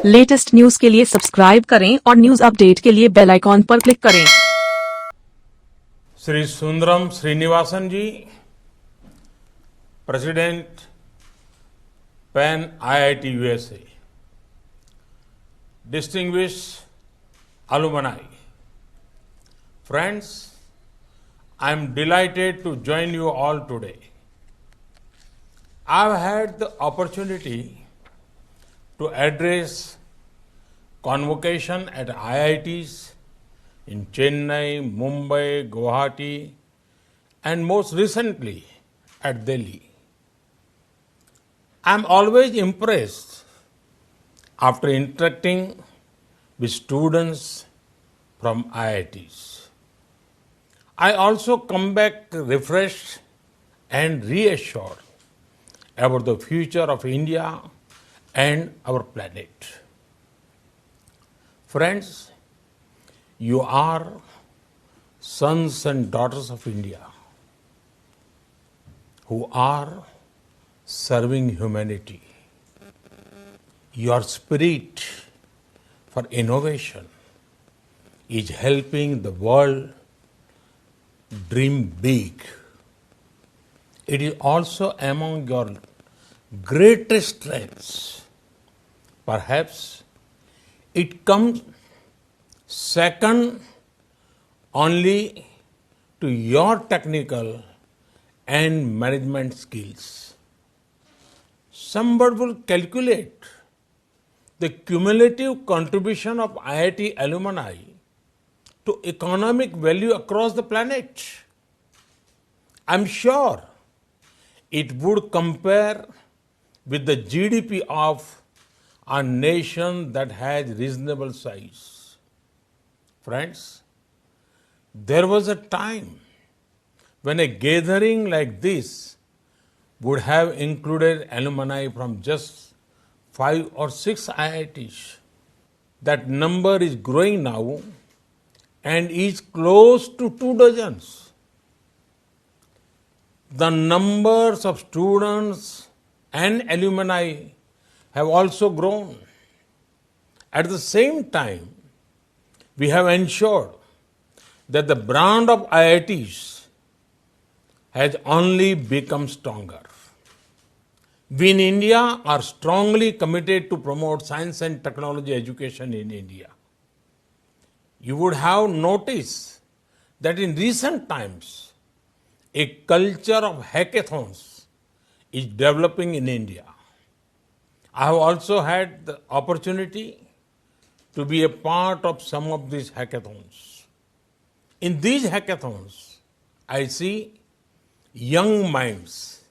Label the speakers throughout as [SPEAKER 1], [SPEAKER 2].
[SPEAKER 1] Latest news के लिए subscribe करें और न्यूज अपडेट के लिए बेल आइकॉन पर क्लिक करें।
[SPEAKER 2] Shri Sundaram Srinivasan ji, president pan IIT USA, distinguished alumni, friends, I am delighted to join you all today. I have had the opportunity to address convocation at IITs in Chennai, Mumbai, Guwahati, and most recently at Delhi. I am always impressed after interacting with students from IITs. I also come back refreshed and reassured about the future of India and our planet. Friends, you are sons and daughters of India who are serving humanity. Your spirit for innovation is helping the world dream big. It is also among your greatest strengths. Perhaps it comes second only to your technical and management skills. Somebody will calculate the cumulative contribution of IIT alumni to economic value across the planet. I'm sure it would compare with the GDP of a nation that has reasonable size. Friends, there was a time when a gathering like this would have included alumni from just 5 or 6 IITs. That number is growing now and is close to 2 dozens. The numbers of students and alumni have also grown. At the same time, we have ensured that the brand of IITs has only become stronger. We in India are strongly committed to promote science and technology education in India. You would have noticed that in recent times, a culture of hackathons is developing in India. I have also had the opportunity to be a part of some of these hackathons. In these hackathons, I see young minds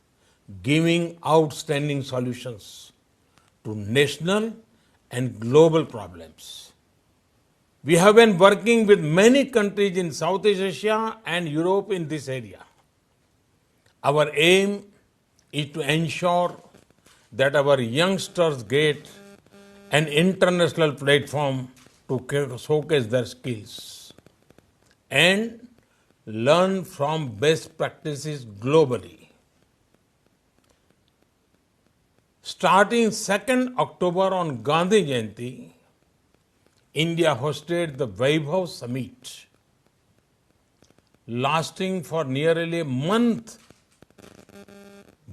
[SPEAKER 2] giving outstanding solutions to national and global problems. We have been working with many countries in Southeast Asia and Europe in this area. Our aim is to ensure that our youngsters get an international platform to showcase their skills and learn from best practices globally. Starting 2nd October on Gandhi Jayanti, India hosted the Vaibhav Summit, lasting for nearly a month.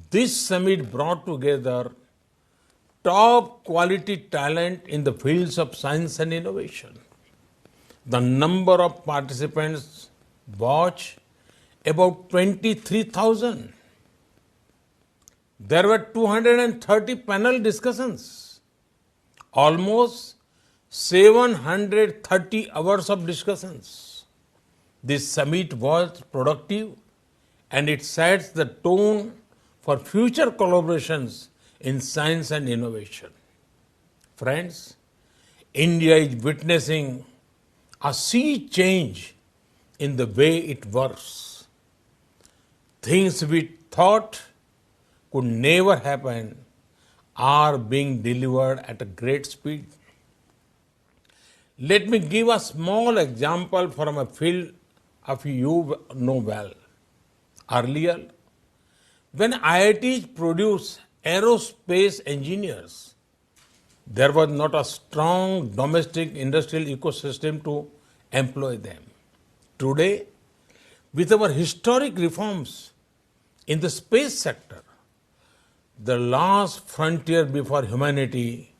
[SPEAKER 2] This summit brought together top quality talent in the fields of science and innovation. The number of participants was about 23,000. There were 230 panel discussions, almost 730 hours of discussions. This summit was productive and it sets the tone for future collaborations in science and innovation. Friends, India is witnessing a sea change in the way it works. Things we thought could never happen are being delivered at a great speed. Let me give a small example from a field of you know well. Earlier, when IITs produce aerospace engineers, There was not a strong domestic industrial ecosystem to employ them. Today, with our historic reforms in the space sector, the last frontier before humanity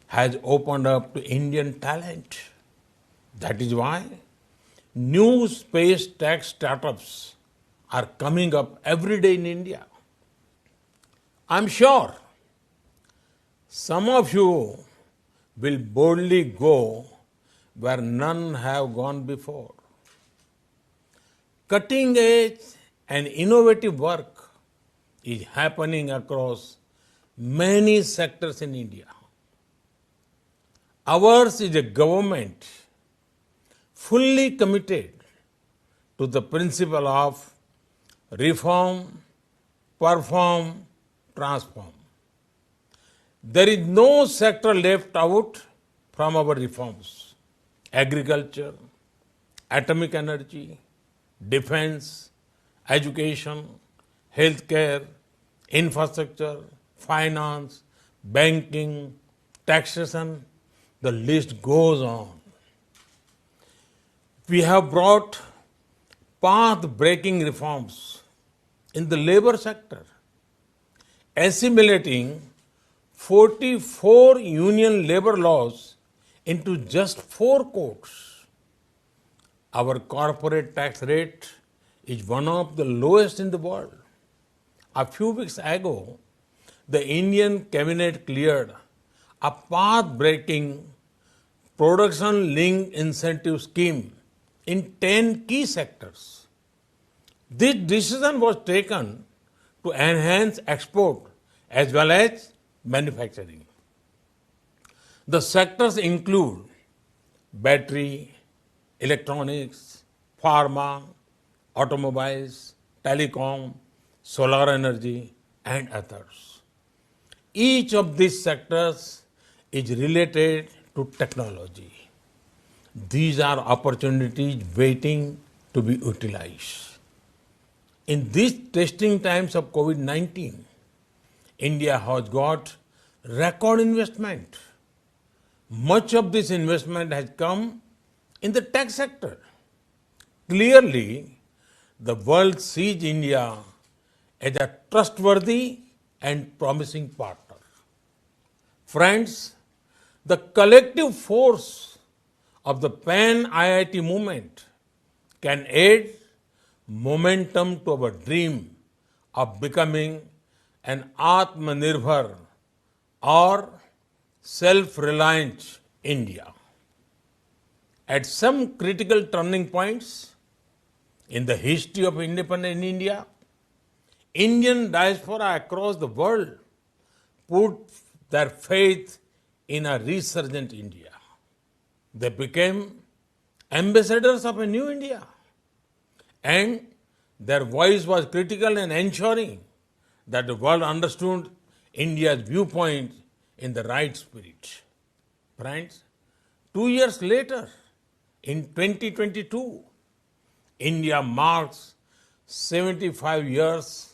[SPEAKER 2] has opened up to Indian talent. That is why new space tech startups are coming up every day in India. I'm sure some of you will boldly go where none have gone before. Cutting edge and innovative work is happening across many sectors in India. Ours is a government fully committed to the principle of reform, perform, transform. There is no sector left out from our reforms. Agriculture, atomic energy, defense, education, healthcare, infrastructure, finance, banking, taxation, the list goes on. We have brought path-breaking reforms in the labor sector, assimilating 44 union labor laws into just 4 codes. Our corporate tax rate is one of the lowest in the world. A few weeks ago, the Indian cabinet cleared a path-breaking production-linked incentive scheme in 10 key sectors. This decision was taken to enhance export as well as manufacturing. The sectors include battery, electronics, pharma, automobiles, telecom, solar energy, and others. Each of these sectors is related to technology. These are opportunities waiting to be utilized. In these testing times of COVID-19, India has got record investment. Much of this investment has come in the tech sector. Clearly, the world sees India as a trustworthy and promising partner. Friends, the collective force of the Pan IIT movement can add momentum to our dream of becoming an Atmanirbhar or self-reliant India. At some critical turning points in the history of independent India, Indian diaspora across the world put their faith in a resurgent India. They became ambassadors of a new India, and their voice was critical in ensuring that the world understood India's viewpoint in the right spirit. Friends, 2 years later, in 2022, India marks 75 years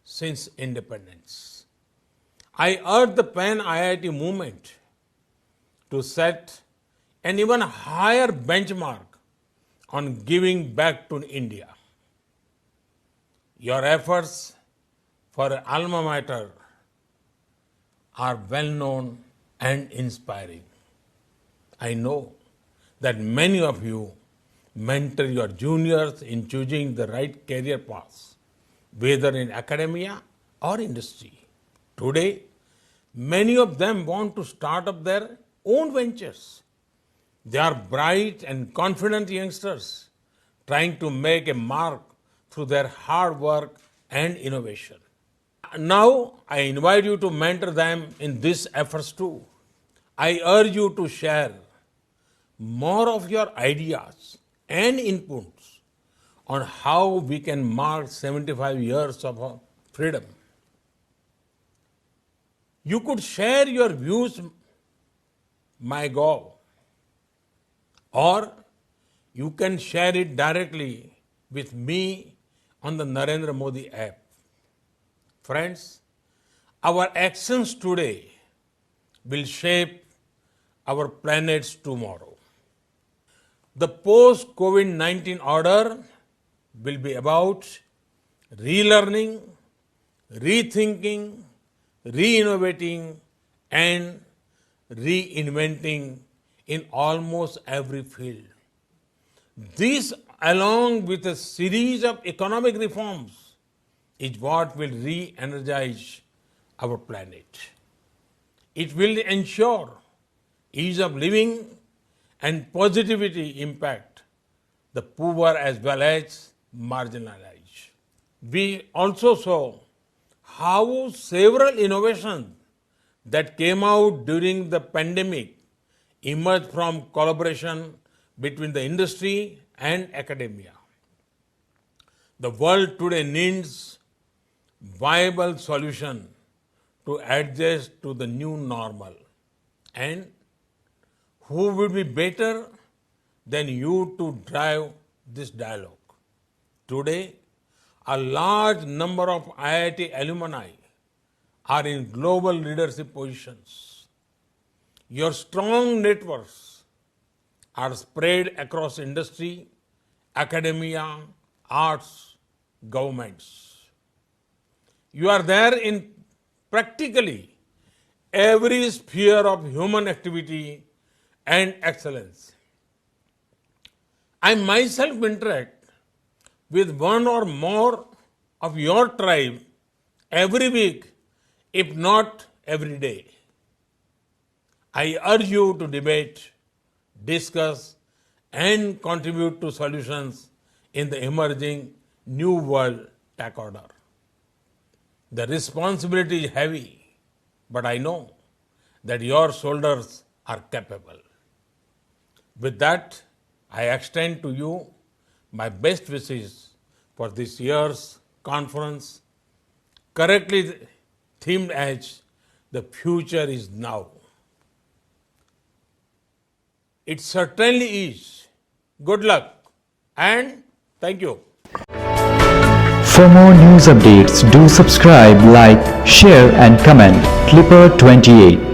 [SPEAKER 2] since independence. I urge the Pan IIT movement to set an even higher benchmark on giving back to India. Your efforts for alma mater are well known and inspiring. I know that many of you mentor your juniors in choosing the right career path, whether in academia or industry. Today, many of them want to start up their own ventures. They are bright and confident youngsters trying to make a mark through their hard work and innovation. Now, I invite you to mentor them in these efforts too. I urge you to share more of your ideas and inputs on how we can mark 75 years of our freedom. You could share your views, MyGov, or you can share it directly with me on the Narendra Modi app. Friends, our actions today will shape our planet's tomorrow. The post-COVID-19 order will be about relearning, rethinking, re-innovating, and reinventing in almost every field. This, along with a series of economic reforms, is what will re-energize our planet. It will ensure ease of living and positivity impact the poor as well as marginalized. We also saw how several innovations that came out during the pandemic emerged from collaboration between the industry and academia. The world today needs viable solution to adjust to the new normal. And who would be better than you to drive this dialogue? Today, a large number of IIT alumni are in global leadership positions. Your strong networks are spread across industry, academia, arts, governments. You are there in practically every sphere of human activity and excellence. I myself interact with one or more of your tribe every week, if not every day. I urge you to debate, discuss, and contribute to solutions in the emerging New World Tech Order. The responsibility is heavy, but I know that your shoulders are capable. With that, I extend to you my best wishes for this year's conference, correctly themed as "The Future is Now." It certainly is. Good luck and thank you.
[SPEAKER 3] For more news updates, do subscribe, like, share and comment. Clipper 28.